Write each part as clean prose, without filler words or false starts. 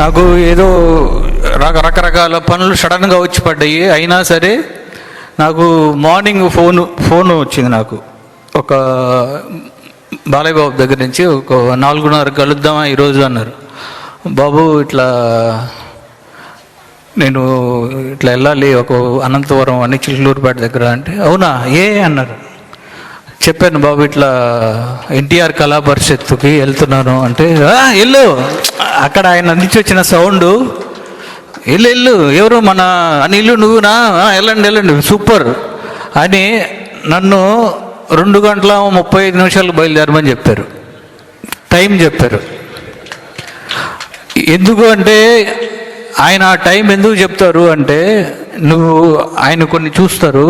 నాకు ఏదో రకరకాల పనులు సడన్గా వచ్చి పడ్డాయి. అయినా సరే నాకు మార్నింగ్ ఫోన్ వచ్చింది. నాకు ఒక బాలయ్య బాబు దగ్గర నుంచి ఒక 4:30 కలుద్దామా ఈరోజు అన్నారు. బాబు ఇట్లా నేను ఇట్లా వెళ్ళాలి ఒక అనంతవరం అని చిలుకూరుపేట దగ్గర అంటే, అవునా ఏ అన్నారు. చెప్పాను బాబు ఇట్లా ఎన్టీఆర్ కళా పరిషత్తుకి వెళ్తున్నాను అంటే, వెళ్ళు అక్కడ ఆయన నుంచి వచ్చిన సౌండ్, వెళ్ళు ఎవరు మన అనిల్ నువ్వునా, వెళ్ళండి సూపర్ అని నన్ను 2:35 బయలుదేరమని చెప్పారు. టైం చెప్పారు. ఎందుకు అంటే ఆయన ఆ టైం ఎందుకు చెప్తారు అంటే, నువ్వు ఆయన కొన్ని చూస్తారు,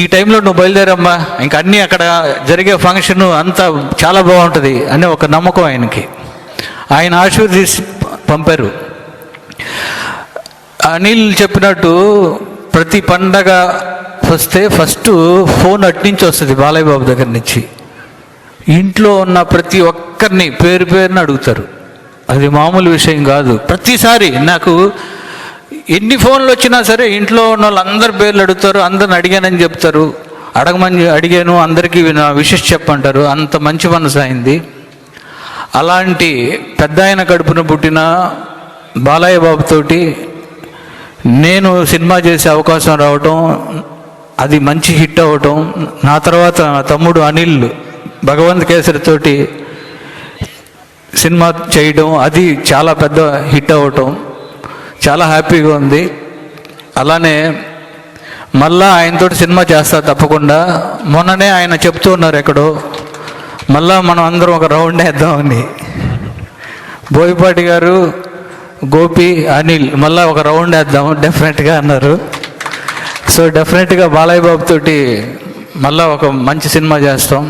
ఈ టైంలో నువ్వు బయలుదేరమ్మా, ఇంక అన్నీ అక్కడ జరిగే ఫంక్షన్ అంతా చాలా బాగుంటుంది అనే ఒక నమ్మకం ఆయనకి. ఆయన ఆశీర్వదించి పంపారు. అనిల్ చెప్పినట్టు ప్రతి పండగ వస్తే ఫస్ట్ ఫోన్ అట్నుంచి వస్తుంది, బాలయ్య బాబు దగ్గర నుంచి. ఇంట్లో ఉన్న ప్రతి ఒక్కరిని పేరున అడుగుతారు. అది మామూలు విషయం కాదు. ప్రతిసారి నాకు ఎన్ని ఫోన్లు వచ్చినా సరే ఇంట్లో ఉన్న వాళ్ళందరి పేర్లు అడుగుతారు, అందరిని అడిగానని చెప్తారు. అడిగాను, అందరికీ నా విషెస్ చెప్పంటారు. అంత మంచి మనసు అయింది. అలాంటి పెద్ద ఆయన కడుపున పుట్టిన బాలయ్య బాబుతోటి నేను సినిమా చేసే అవకాశం రావటం, అది మంచి హిట్ అవ్వటం, నా తర్వాత నా తమ్ముడు అనిల్ భగవంత్ కేసరితోటి సినిమా చేయడం, అది చాలా పెద్ద హిట్ అవ్వటం చాలా హ్యాపీగా ఉంది. అలానే మళ్ళా ఆయనతో సినిమా చేస్తా తప్పకుండా. మొన్ననే ఆయన చెప్తూ ఉన్నారు ఎక్కడో, మళ్ళా మనం అందరం ఒక రౌండ్ వేద్దామని. బోయపాటి గారు, గోపి, అనిల్ మళ్ళా ఒక రౌండ్ వేద్దాము డెఫినెట్గా అన్నారు. సో డెఫినెట్గా బాలయ్య బాబు తోటి మళ్ళా ఒక మంచి సినిమా చేస్తాం.